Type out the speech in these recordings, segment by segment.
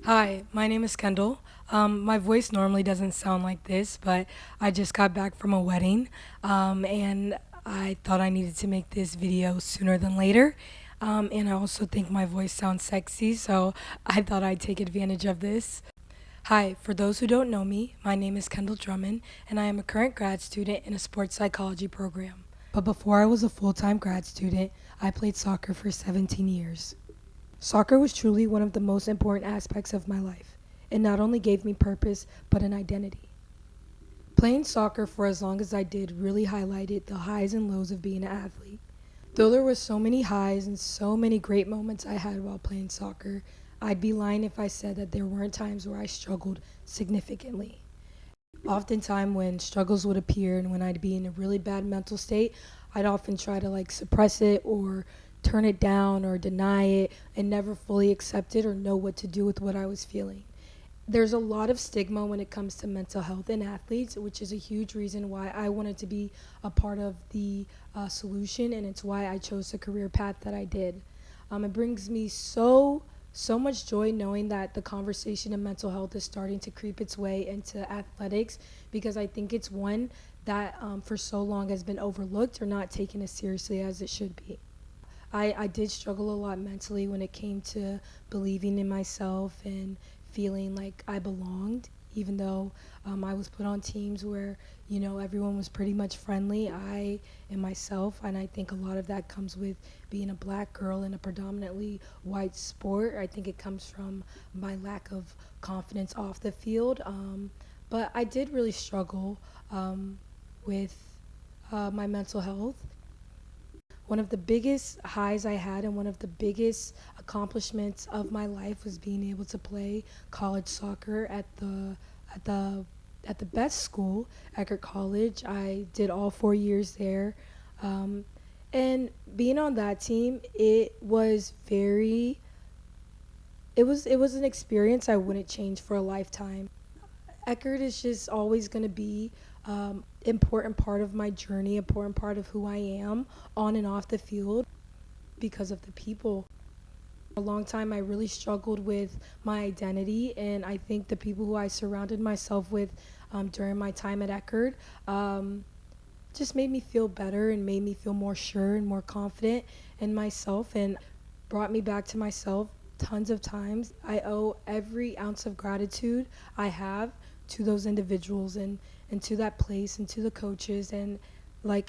Hi, my name is Kendall. My voice normally doesn't sound like this, but I just got back from a wedding, and I thought I needed to make this video sooner than later. And I also think my voice sounds sexy, so I thought I'd take advantage of this. Hi, for those who don't know me, my name is Kendall Drummond, and I am a current grad student in a sports psychology program. But before I was a full time grad student, I played soccer for 17 years. Soccer was truly one of the most important aspects of my life. It not only gave me purpose, but an identity. Playing soccer for as long as I did really highlighted the highs and lows of being an athlete. Though there were so many highs and so many great moments I had while playing soccer, I'd be lying if I said that there weren't times where I struggled significantly. Oftentimes when struggles would appear and when I'd be in a really bad mental state, I'd often try to suppress it or turn it down or deny it and never fully accept it or know what to do with what I was feeling. There's a lot of stigma when it comes to mental health in athletes, which is a huge reason why I wanted to be a part of the solution, and it's why I chose the career path that I did. It brings me so much joy knowing that the conversation of mental health is starting to creep its way into athletics, because I think it's one that for so long has been overlooked or not taken as seriously as it should be. I did struggle a lot mentally when it came to believing in myself and feeling like I belonged, even though I was put on teams where, everyone was pretty much friendly. I and myself, and I think a lot of that comes with being a black girl in a predominantly white sport. I think it comes from my lack of confidence off the field. But I did really struggle with my mental health. One of the biggest highs I had and one of the biggest accomplishments of my life was being able to play college soccer at the at the best school, Eckerd College. I did all 4 years there, um, and being on that team, it was an experience I wouldn't change for a lifetime. Eckerd is just always going to be important part of my journey, important part of who I am on and off the field because of the people. For a long time, I really struggled with my identity, and I think the people who I surrounded myself with during my time at Eckerd just made me feel better and made me feel more sure and more confident in myself and brought me back to myself tons of times. I owe every ounce of gratitude I have to those individuals and to that place and to the coaches, and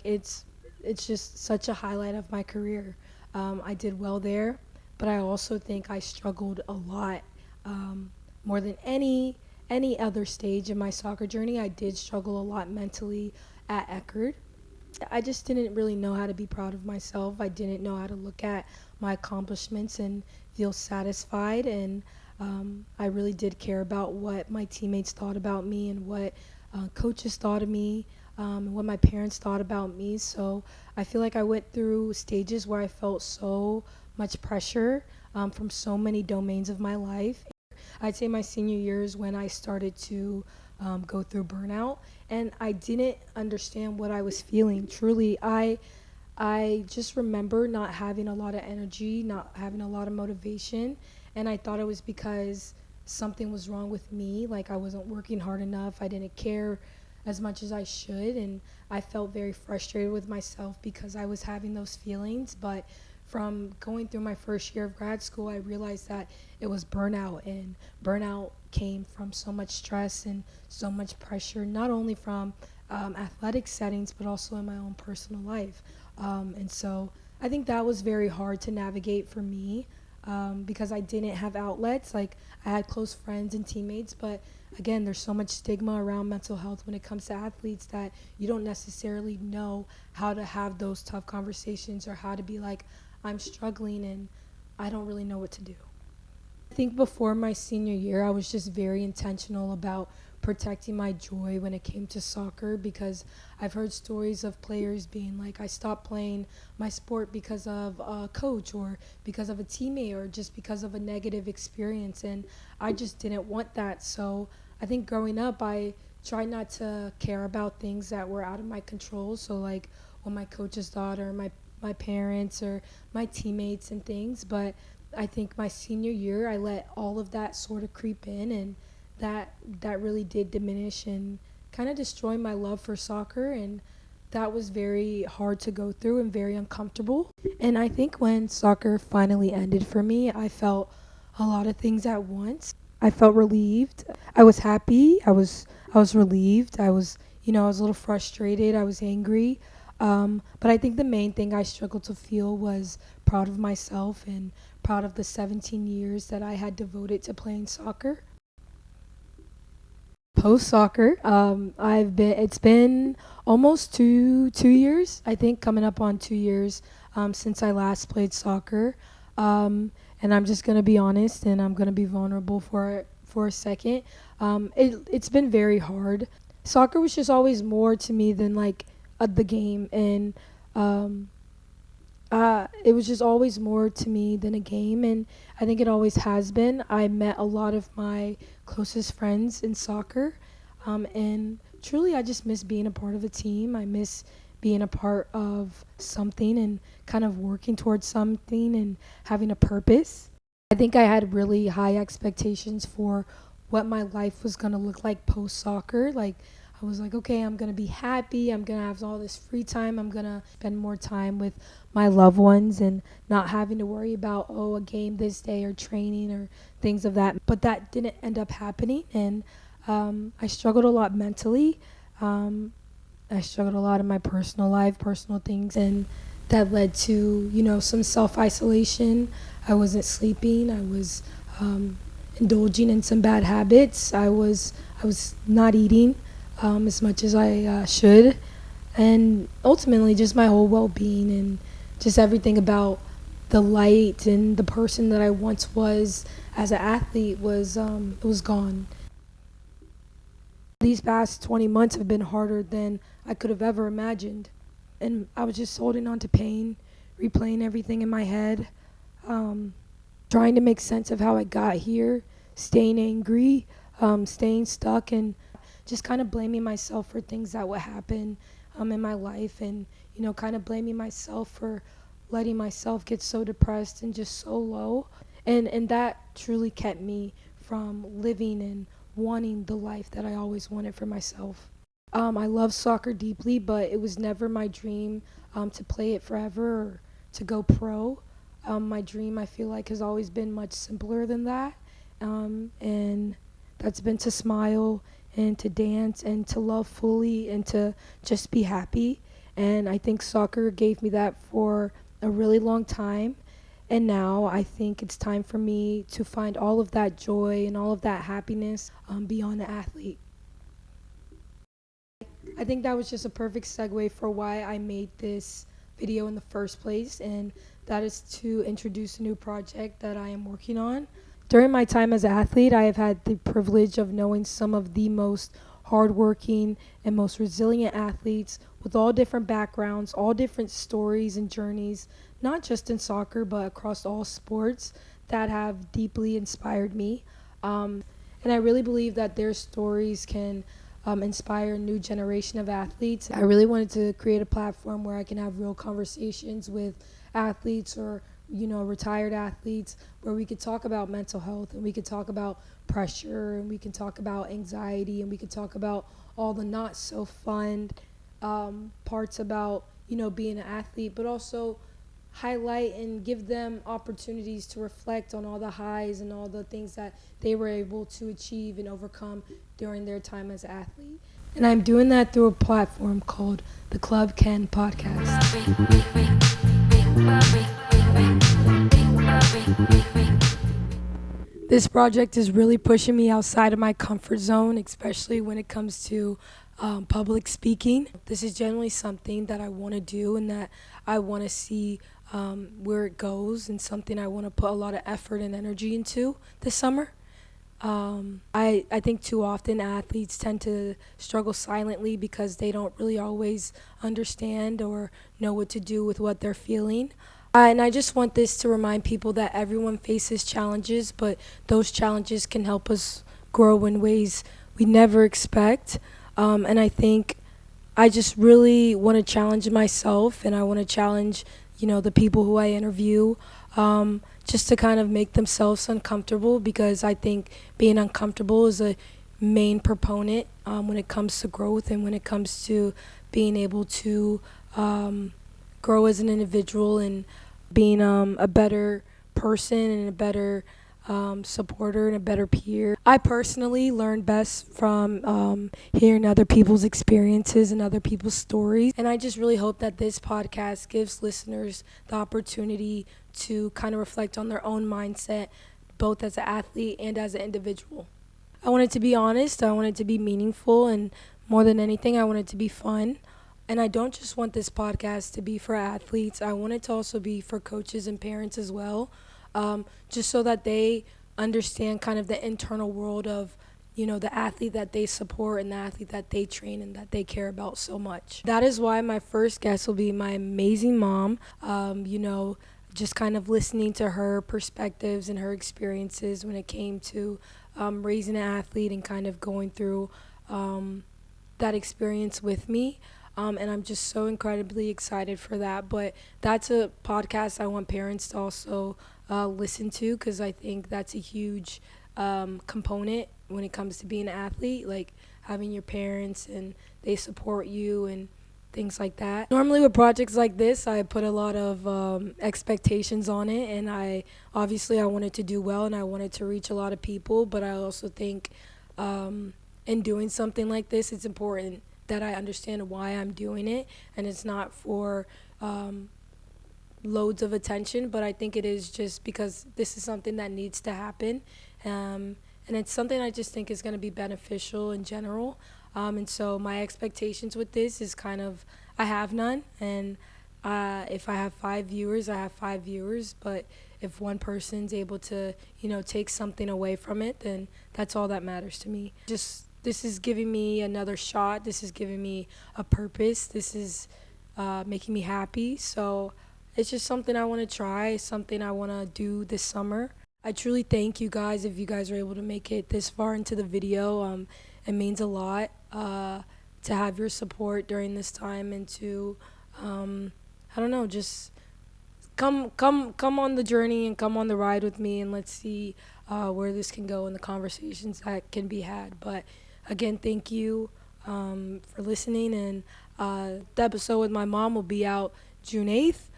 it's just such a highlight of my career. I did well there, but I also think I struggled a lot, more than any other stage in my soccer journey. I did struggle a lot mentally at Eckerd. I just didn't really know how to be proud of myself. I didn't know how to look at my accomplishments and feel satisfied. And I really did care about what my teammates thought about me and what coaches thought of me, and what my parents thought about me. So I feel like I went through stages where I felt so much pressure from so many domains of my life. I'd say my senior year is when I started to go through burnout, and I didn't understand what I was feeling. Truly, I just remember not having a lot of energy, not having a lot of motivation, and I thought it was because something was wrong with me, like I wasn't working hard enough, I didn't care as much as I should, and I felt very frustrated with myself because I was having those feelings. But from going through my first year of grad school, I realized that it was burnout, and burnout came from so much stress and so much pressure, not only from athletic settings, but also in my own personal life. And so I think that was very hard to navigate for me, because I didn't have outlets. Like, I had close friends and teammates, but again, there's so much stigma around mental health when it comes to athletes that you don't necessarily know how to have those tough conversations or how to be like, I'm struggling and I don't really know what to do. I think before my senior year, I was just very intentional about protecting my joy when it came to soccer, because I've heard stories of players being like, I stopped playing my sport because of a coach or because of a teammate or just because of a negative experience. And I just didn't want that. So I think growing up, I tried not to care about things that were out of my control. So, like, what my coaches thought or my parents or my teammates and things. But I think my senior year, I let all of that sort of creep in, and that really did diminish and kind of destroy my love for soccer, and that was very hard to go through and very uncomfortable. And I think when soccer finally ended for me, I felt a lot of things at once. I felt relieved. I was happy. I was relieved. I was a little frustrated. I was angry. But I think the main thing I struggled to feel was proud of myself and proud of the 17 years that I had devoted to playing soccer. Post soccer, it's been almost two years, I think, coming up on 2 years since I last played soccer. And I'm just gonna be honest, and I'm gonna be vulnerable for a second. It's been very hard. Soccer was just always more to me than like the game, and um, it was just always more to me than a game, and I think it always has been. I met a lot of my closest friends in soccer, and truly, I just miss being a part of a team. I miss being a part of something and kind of working towards something and having a purpose. I think I had really high expectations for what my life was going to look like post soccer. Like, I was like, okay, I'm going to be happy. I'm going to have all this free time. I'm going to spend more time with my loved ones and not having to worry about, oh, a game this day or training or things of that. But that didn't end up happening. And I struggled a lot mentally. Um, I struggled a lot in my personal life, personal things, and that led to, some self-isolation. I wasn't sleeping. I was indulging in some bad habits. I was not eating as much as I should, and ultimately just my whole well-being and just everything about the light and the person that I once was as an athlete was gone. These past 20 months have been harder than I could have ever imagined, and I was just holding on to pain, replaying everything in my head, um, trying to make sense of how I got here, staying angry, staying stuck, and just kind of blaming myself for things that would happen in my life, and kind of blaming myself for letting myself get so depressed and just so low, and that truly kept me from living and wanting the life that I always wanted for myself. I love soccer deeply, but it was never my dream to play it forever or to go pro. My dream, I feel like, has always been much simpler than that. And that's been to smile and to dance and to love fully and to just be happy. And I think soccer gave me that for a really long time. And now I think it's time for me to find all of that joy and all of that happiness beyond the athlete. I think that was just a perfect segue for why I made this video in the first place, and that is to introduce a new project that I am working on. During my time as an athlete, I have had the privilege of knowing some of the most hardworking and most resilient athletes with all different backgrounds, all different stories and journeys, not just in soccer, but across all sports that have deeply inspired me. And I really believe that their stories can inspire a new generation of athletes. I really wanted to create a platform where I can have real conversations with athletes or retired athletes, where we could talk about mental health and we could talk about pressure and we can talk about anxiety and we could talk about all the not so fun parts about being an athlete, but also highlight and give them opportunities to reflect on all the highs and all the things that they were able to achieve and overcome during their time as an athlete. And I'm doing that through a platform called the Club Ken Podcast. This project is really pushing me outside of my comfort zone, especially when it comes to public speaking. This is generally something that I want to do and that I want to see where it goes, and something I want to put a lot of effort and energy into this summer. I think too often athletes tend to struggle silently because they don't really always understand or know what to do with what they're feeling. And I just want this to remind people that everyone faces challenges, but those challenges can help us grow in ways we never expect. And I think I just really want to challenge myself, and I want to challenge, the people who I interview, just to kind of make themselves uncomfortable, because I think being uncomfortable is a main proponent when it comes to growth and when it comes to being able to grow as an individual and being a better person and a better supporter and a better peer. I personally learn best from hearing other people's experiences and other people's stories. And I just really hope that this podcast gives listeners the opportunity to kind of reflect on their own mindset, both as an athlete and as an individual. I want it to be honest, I want it to be meaningful, and more than anything, I want it to be fun. And I don't just want this podcast to be for athletes. I want it to also be for coaches and parents as well, just so that they understand kind of the internal world of, the athlete that they support and the athlete that they train and that they care about so much. That is why my first guest will be my amazing mom. Just kind of listening to her perspectives and her experiences when it came to raising an athlete and kind of going through that experience with me. And I'm just so incredibly excited for that. But that's a podcast I want parents to also listen to, because I think that's a huge component when it comes to being an athlete, like having your parents and they support you and things like that. Normally with projects like this, I put a lot of expectations on it, and I wanted to do well and I wanted to reach a lot of people, but I also think in doing something like this, it's important that I understand why I'm doing it, and it's not for loads of attention, but I think it is just because this is something that needs to happen, and it's something I just think is going to be beneficial in general. And so my expectations with this is kind of, I have none, and if I have 5 viewers, I have 5 viewers, but if one person's able to, take something away from it, then that's all that matters to me. This is giving me another shot. This is giving me a purpose. This is making me happy. So it's just something I want to try, something I want to do this summer. I truly thank you guys if you guys are able to make it this far into the video. It means a lot to have your support during this time, and to, just come on the journey and come on the ride with me, and let's see where this can go and the conversations that can be had. But again, thank you for listening, and the episode with my mom will be out June 8th.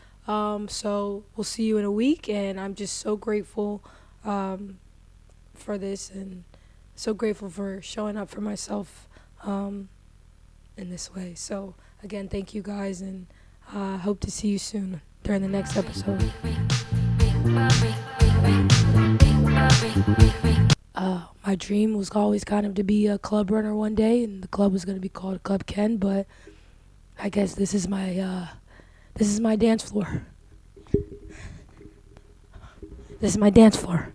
So we'll see you in a week, and I'm just so grateful for this, and so grateful for showing up for myself in this way. So again, thank you guys, and hope to see you soon during the next episode. My dream was always kind of to be a club runner one day, and the club was going to be called Club Ken, but I guess this is my dance floor. This is my dance floor.